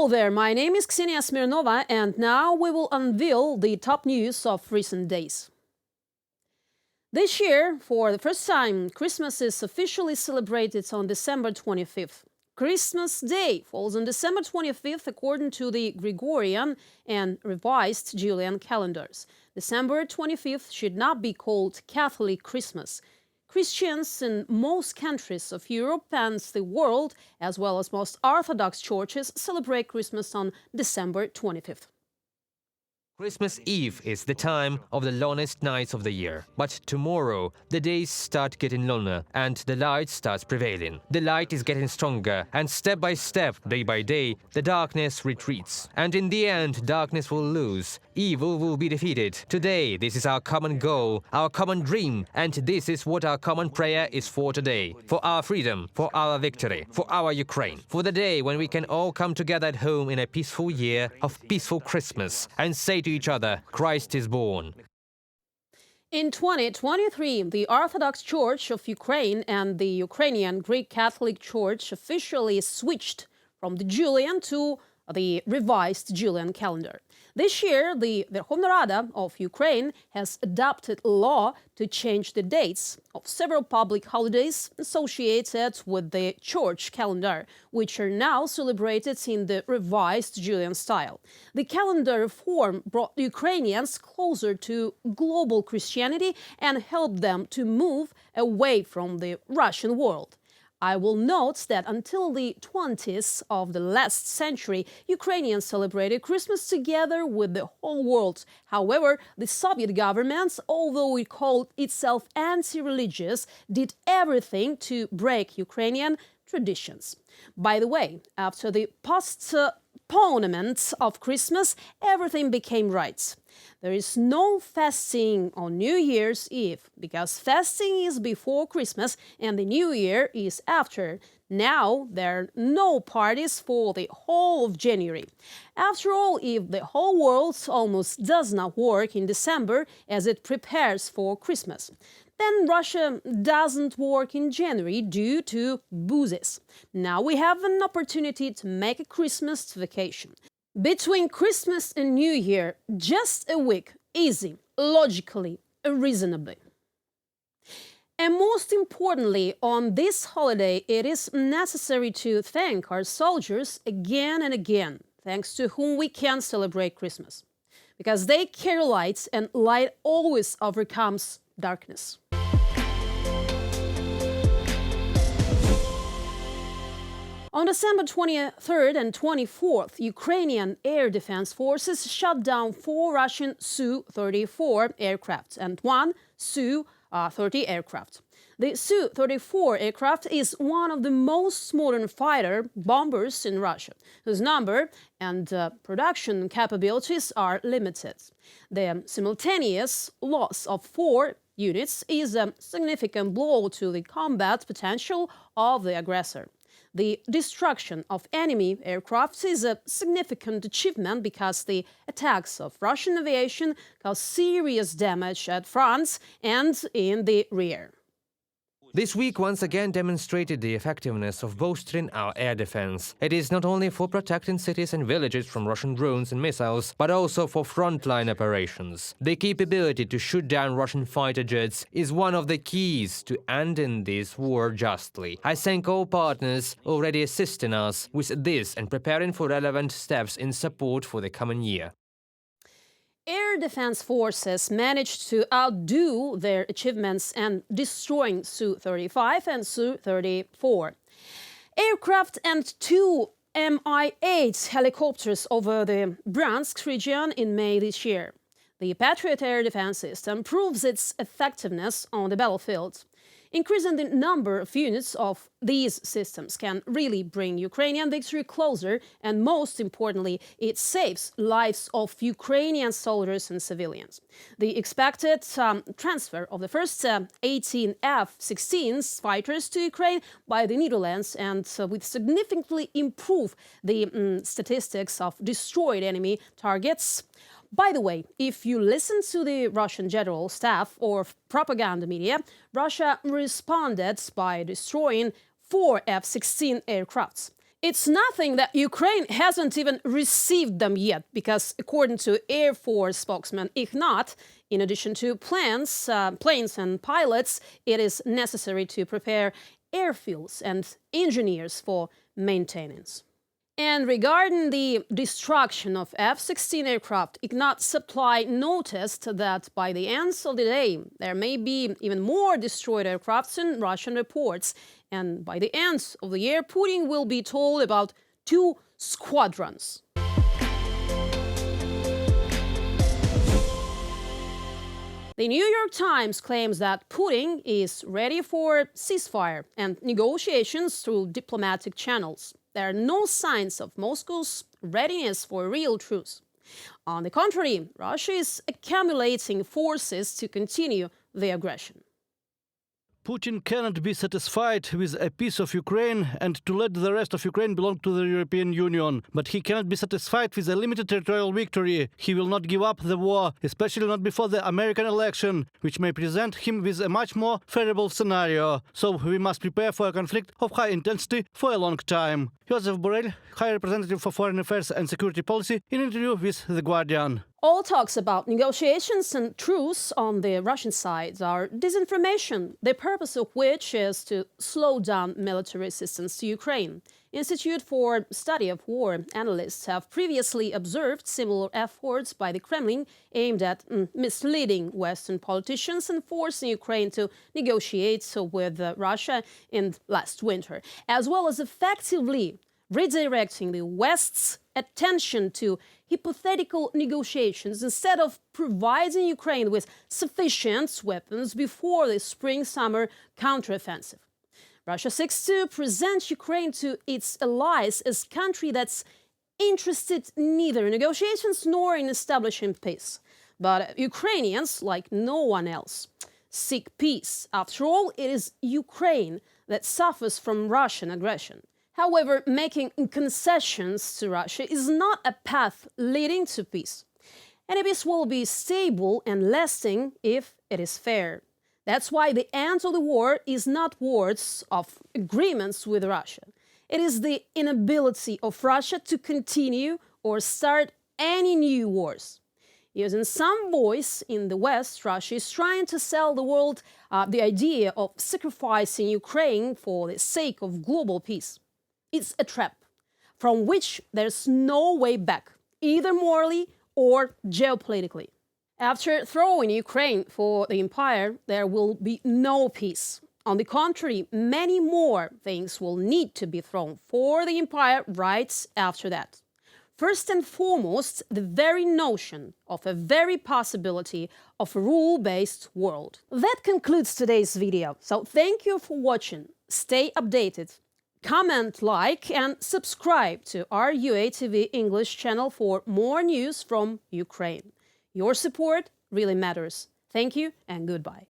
Hello there, my name is Ksenia Smirnova, and now we will unveil the top news of recent days. This year, for the first time, Christmas is officially celebrated on December 25th. Christmas Day falls on December 25th according to the Gregorian and revised Julian calendars. December 25th should not be called Catholic Christmas. Christians in most countries of Europe and the world, as well as most Orthodox churches, celebrate Christmas on December 25th. Christmas Eve is the time of the longest nights of the year. But tomorrow, the days start getting longer and the light starts prevailing. The light is getting stronger and step by step, day by day, the darkness retreats. And in the end, darkness will lose. Evil will be defeated. Today, this is our common goal, our common dream, and this is what our common prayer is for today. For our freedom, for our victory, for our Ukraine. For the day when we can all come together at home in a peaceful year of peaceful Christmas and say to each other, Christ is born. In 2023, the Orthodox Church of Ukraine and the Ukrainian Greek Catholic Church officially switched from the Julian to the revised Julian calendar. This year, the Verkhovna Rada of Ukraine has adopted a law to change the dates of several public holidays associated with the church calendar, which are now celebrated in the revised Julian style. The calendar reform brought Ukrainians closer to global Christianity and helped them to move away from the Russian world. I will note that until the 20s of the last century, Ukrainians celebrated Christmas together with the whole world. However, the Soviet government, although it called itself anti-religious, did everything to break Ukrainian traditions. By the way, after the postponement of Christmas, everything became right. There is no fasting on New Year's Eve, because fasting is before Christmas and the New Year is after. Now there are no parties for the whole of January. After all, if the whole world almost does not work in December as it prepares for Christmas, then Russia doesn't work in January due to boozes. Now we have an opportunity to make a Christmas vacation. Between Christmas and New Year, just a week, easy, logically, reasonably. And most importantly, on this holiday, it is necessary to thank our soldiers again and again, thanks to whom we can celebrate Christmas. Because they carry lights, and light always overcomes darkness. On December 23rd and 24th, Ukrainian air defense forces shot down 4 Russian Su-34 aircraft and 1 Su-30 aircraft. The Su-34 aircraft is one of the most modern fighter bombers in Russia, whose number and production capabilities are limited. The simultaneous loss of 4 units is a significant blow to the combat potential of the aggressor. The destruction of enemy aircraft is a significant achievement because the attacks of Russian aviation cause serious damage at fronts and in the rear. This week once again demonstrated the effectiveness of bolstering our air defense. It is not only for protecting cities and villages from Russian drones and missiles, but also for frontline operations. The capability to shoot down Russian fighter jets is one of the keys to ending this war justly. I thank all partners already assisting us with this and preparing for relevant steps in support for the coming year. Air defense forces managed to outdo their achievements and destroying Su-35 and Su-34 aircraft and 2 Mi-8 helicopters over the Bryansk region in May this year. The Patriot air defense system proves its effectiveness on the battlefield. Increasing the number of units of these systems can really bring Ukrainian victory closer, and most importantly, it saves lives of Ukrainian soldiers and civilians. The expected transfer of the first 18 F-16 fighters to Ukraine by the Netherlands and will significantly improve the statistics of destroyed enemy targets. By the way, if you listen to the Russian general staff or propaganda media, Russia responded by destroying 4 F-16 aircrafts. It's nothing that Ukraine hasn't even received them yet, because according to Air Force spokesman Ignat, in addition to planes and pilots, it is necessary to prepare airfields and engineers for maintenance. And regarding the destruction of F-16 aircraft, Ignat Supply noticed that by the end of the day, there may be even more destroyed aircrafts in Russian reports. And by the end of the year, Putin will be told about 2 squadrons. The New York Times claims that Putin is ready for ceasefire and negotiations through diplomatic channels. There are no signs of Moscow's readiness for a real truce. On the contrary, Russia is accumulating forces to continue the aggression. Putin cannot be satisfied with a piece of Ukraine and to let the rest of Ukraine belong to the European Union. But he cannot be satisfied with a limited territorial victory. He will not give up the war, especially not before the American election, which may present him with a much more favorable scenario. So we must prepare for a conflict of high intensity for a long time. Joseph Borrell, High Representative for Foreign Affairs and Security Policy, in an interview with The Guardian. All talks about negotiations and truce on the Russian side are disinformation, the purpose of which is to slow down military assistance to Ukraine. Institute for Study of War analysts have previously observed similar efforts by the Kremlin aimed at misleading Western politicians and forcing Ukraine to negotiate with Russia in last winter, as well as effectively redirecting the West's attention to hypothetical negotiations instead of providing Ukraine with sufficient weapons before the spring-summer counteroffensive. Russia seeks to present Ukraine to its allies as a country that's interested neither in negotiations nor in establishing peace. But Ukrainians, like no one else, seek peace. After all, it is Ukraine that suffers from Russian aggression. However, making concessions to Russia is not a path leading to peace. Any peace will be stable and lasting if it is fair. That's why the end of the war is not words of agreements with Russia. It is the inability of Russia to continue or start any new wars. Using some voice in the West, Russia is trying to sell the world the idea of sacrificing Ukraine for the sake of global peace. It's a trap from which there's no way back, either morally or geopolitically. After throwing Ukraine for the empire, there will be no peace. On the contrary, many more things will need to be thrown for the empire right after that. First and foremost, the very notion of a very possibility of a rule-based world. That concludes today's video. So thank you for watching. Stay updated. Comment, like, and subscribe to our UATV English channel for more news from Ukraine. Your support really matters. Thank you and goodbye.